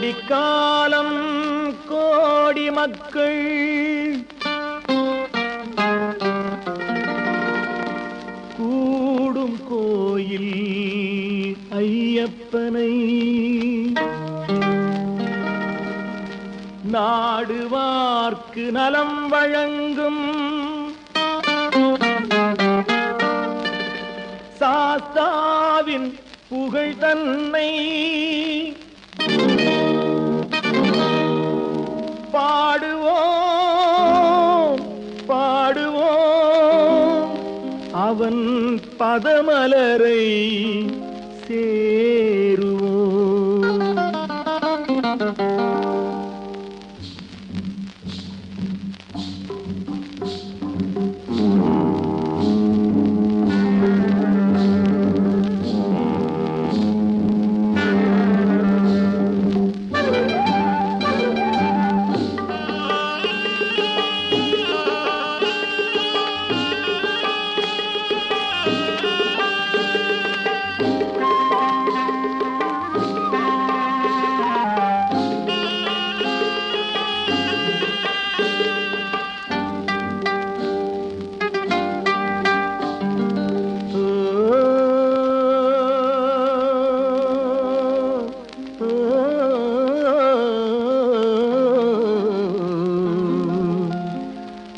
கோடிக்காலம் கோடி மக்கள் கூடும் கோயில் ஐயப்பனை நாடுவார்க்கு நலம் வழங்கும் சாஸ்தாவின் புகழ் தன்னை பாடுவோம் பாடுவோம் அவன் பதமலரை சேருவோம்.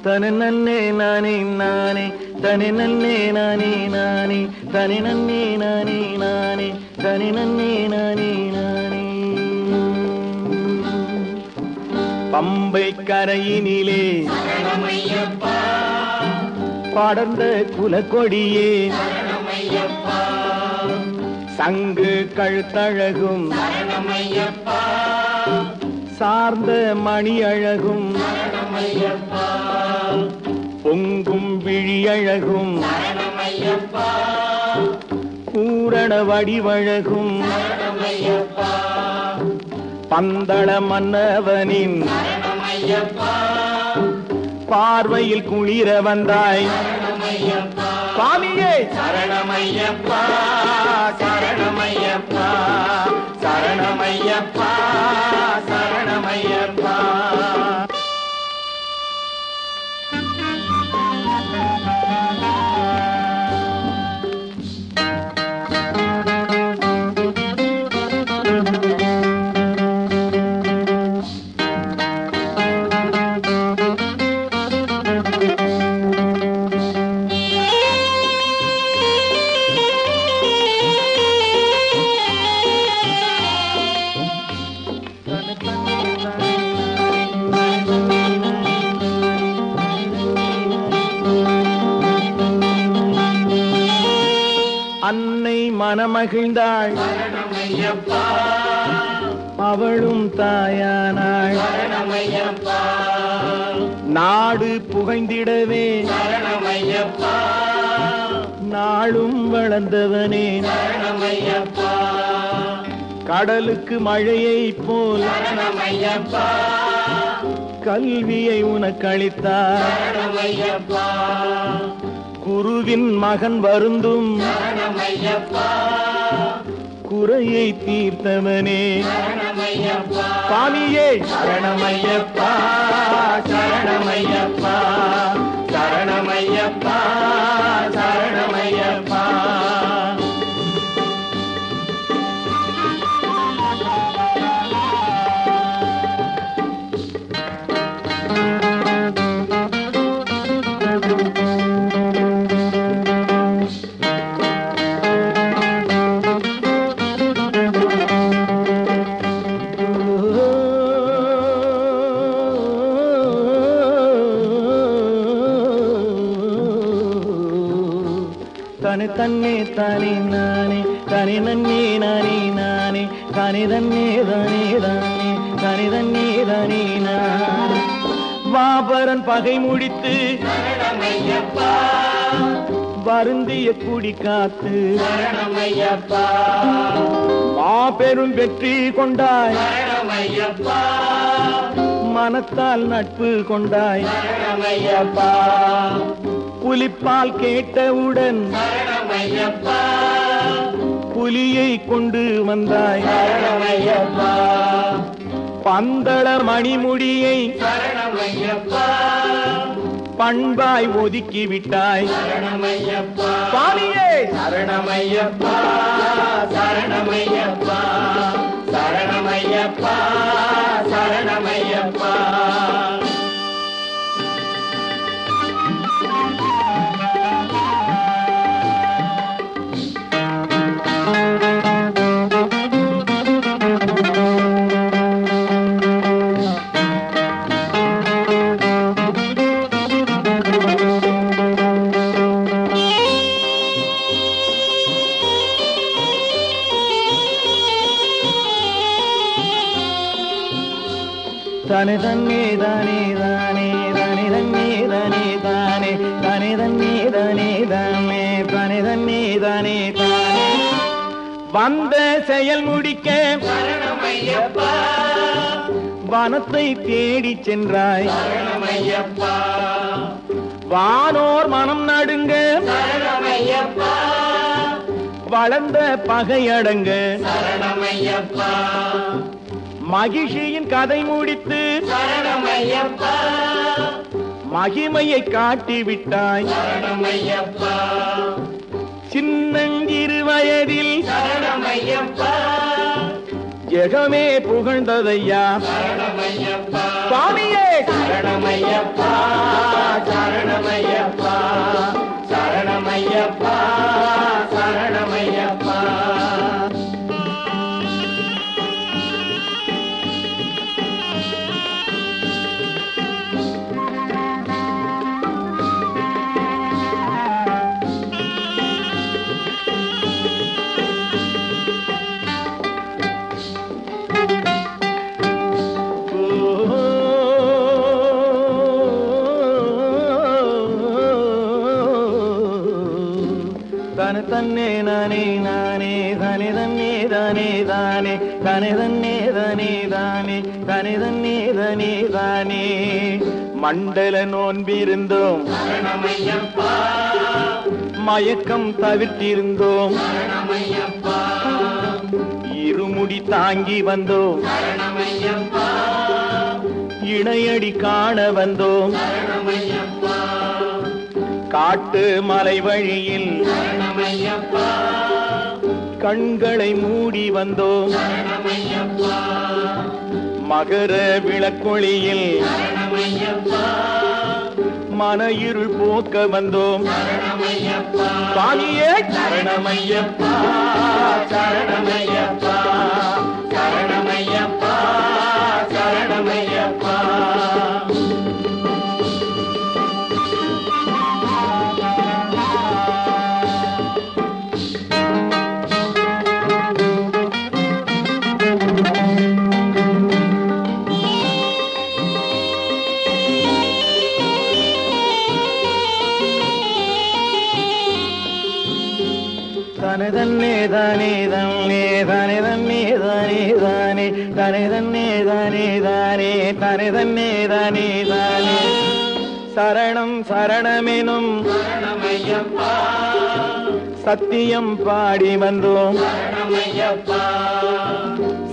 தனி நன்னே நானே நானே தனி நன்னே நானே நானே தனி நன்னே நானே நானே தனி நன்னே நானே நானே. பம்பை கரையினிலே படர்ந்த குலக்கொடியே சங்கு கழுத்தழகும் சார்ந்த மணி அழகும் பொங்கும் விழியழகும் பூரண வடிவழகும் பந்தள மன்னவனின் பார்வையில் குளிர வந்தாய் சுவாமியே. சரணமையப்பா சரணமையப்பா சரணமையப்பா சரணமையப்பா. அன்னை மனமகிழ்ந்தாள் அவளும் தாயானாள் நாடு புகைந்திடவே நாளும் வளர்ந்தவனே கடலுக்கு மழையை போல் கல்வியை உனக்களித்தார். குருவின் மகன் வருந்தும் குறையை தீர்த்தவனே சுவாமியே. சரணமையப்பா சரணமையப்பா சரணமையப்பா சரணமையப்பா. தனி தன்னே தானே நானே தனி நன்னே நானே நானே தானே தன்னே தானே தானே தானே தன்னே தானே நானே. வாபரன் பகை முடித்து வருந்திய குடி காத்து மாபெரும் வெற்றி கொண்டாய் மனத்தால் நட்பு கொண்டாய் புலிப்பால் கேட்டவுடன் புலியை கொண்டு வந்தாய் சரணமையப்பா பந்தள மணிமுடியை சரணமையப்பா பண்பாய் ஒதுக்கி விட்டாய் சரணமையப்பா சுவாமியே சரணமையப்பா சரணமையப்பா சரணமையப்பா சரணமையப்பா தனி தன்னே தானே தானே தனி தன்னே தானே தானே தனி தன்னே தானே தானே தனி தன்னே தானே தானே வந்த செயல் முடிக்க சரணமையப்பா வனத்தை தேடி சென்றாய் சரணமையப்பா வானோர் மனம் நடுங்க சரணமையப்பா வளர்ந்த பகையடங்க சரணமையப்பா மகிழ்ச்சியின் கதை முடித்து சரணமையப்பா மகிமையை காட்டி விட்டாய் சரணமையப்பா சின்னஞ்சிறு வயதில் சரணமையப்பா ஜெகமே புகழ்ந்ததையா சரணமையப்பா சுவாமியே சரணமையப்பா சரணமையப்பா சரணமையப்பா சரணமையப்பா தன தன்னே நானே நானே தனி தன்னே தானே தானே தனி தன்னே தானே தானே தனி தன்னே தானே தானே மண்டல நோன்பிருந்தோம் சரணமையப்பா மயக்கம் தவிர்த்திருந்தோம் சரணமையப்பா இருமுடி தாங்கி வந்தோம் சரணமையப்பா இணையடி காண வந்தோம் சரணமையப்பா காட்டு மலை வழியில் சரணமையப்பா கண்களை மூடி வந்தோம் சரணமையப்பா மகர விளக்கொளியில் சரணமையப்பா மன இருள் போக்க வந்தோம் சரணமையப்பா சுவாமியே சரணமையப்பா சரணமையப்பா சரணமையப்பா சரணமையப்பா தனி தன்னே தானே தானே தனி தன்னே தானே தானே தனி தன்னே தானே தானே தனி தன்னே தானே தானே சரணம் சரணமெனும் சரணமையப்பா சத்தியம் பாடி வந்தோம் சரணமையப்பா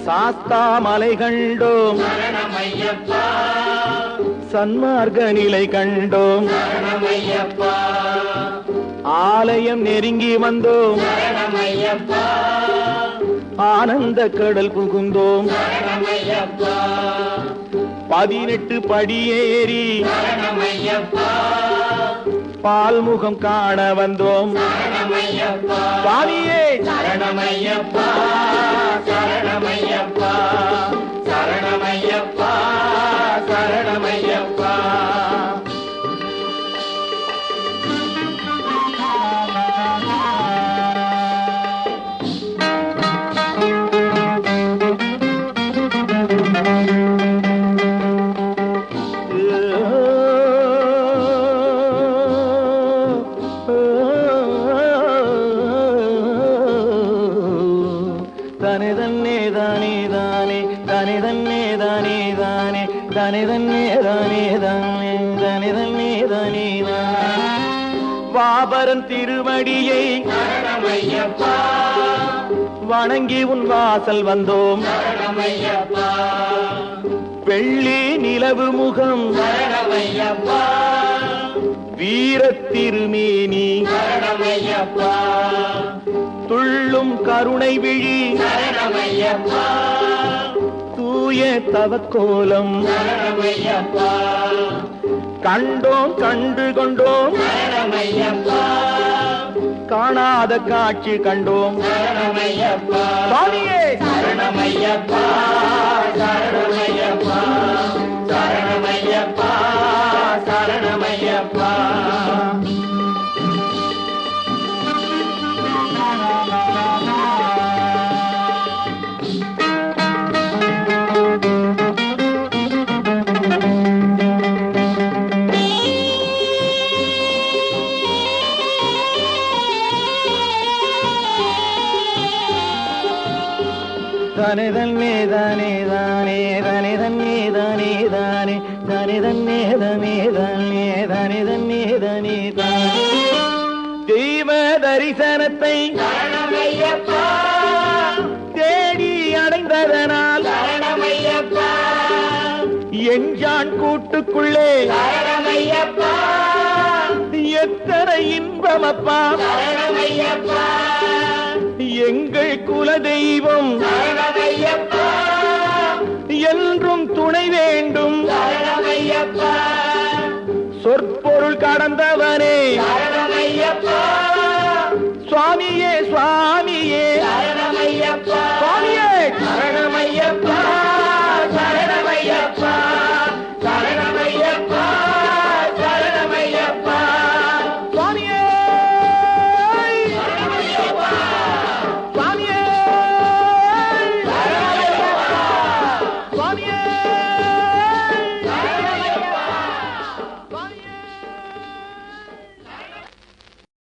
சாஸ்தா மலை கண்டோம் சரணமையப்பா சன்மார்க்க நிலை கண்டோம் சரணமையப்பா ஆலயம் நெருங்கி வந்தோம் சரணமையப்பா ஆனந்த கடல் புகுந்தோம் சரணமையப்பா 18 படியேறி சரணமையப்பா பால்முகம் காண வந்தோம் சரணமையப்பா சுவாமியே சரணமையப்பா சரணமையப்பா சரணமையப்பா சரணமையப்பா தனி தன்னே தானே தானே தனி தன்னே தானே தானே தனி தன்னே தானே தானே தனி தன்னே தானே தானே வாப ஈஸ்வரன் திருமடியை சரணமையப்பா வணங்கி உன் வாசல் வந்தோம். சரணமையப்பா வெள்ளி நிலவு முகம் சரணமையப்பா வீரத் திருமேனி சரணமையப்பா துள்ளும் கருணை விழி சரணமையப்பா தூய தவக்கோலம் சரணமையப்பா கண்டோம் கண்டு கொண்டோம் சரணமையப்பா காணாத காட்சி கண்டோம். சரணமையப்பா சுவாமியே சரணமையப்பா சரணமையப்பா சரணமையப்பா சரணமையப்பா தானே தன்னே தானே தானே தானே தன்னே தானே தானே தானே தன்னே தானே தானே தானே தன்னே தானே தானே தெய்வ தரிசனத்தை சரணமையப்பா தேடி அடைந்ததனால் சரணமையப்பா எஞ்சான் கூட்டுக்குள்ளே சரணமையப்பா எத்தனை இன்பமப்பா. சரணமையப்பா எங்கள் குலதெய்வம் சரணமையப்பா என்றும் துணை வேண்டும். சரணமையப்பா சொற்பொருள் கடந்தவனே சரணமையப்பா சுவாமியே சுவாமியே சரணமையப்பா சுவாமியே சரணமையப்பா சரணமையப்பா சரணமையப்பா சரணமையப்பா சுவாமியே சரணமையப்பா சுவாமியே சரணமையப்பா சுவாமியே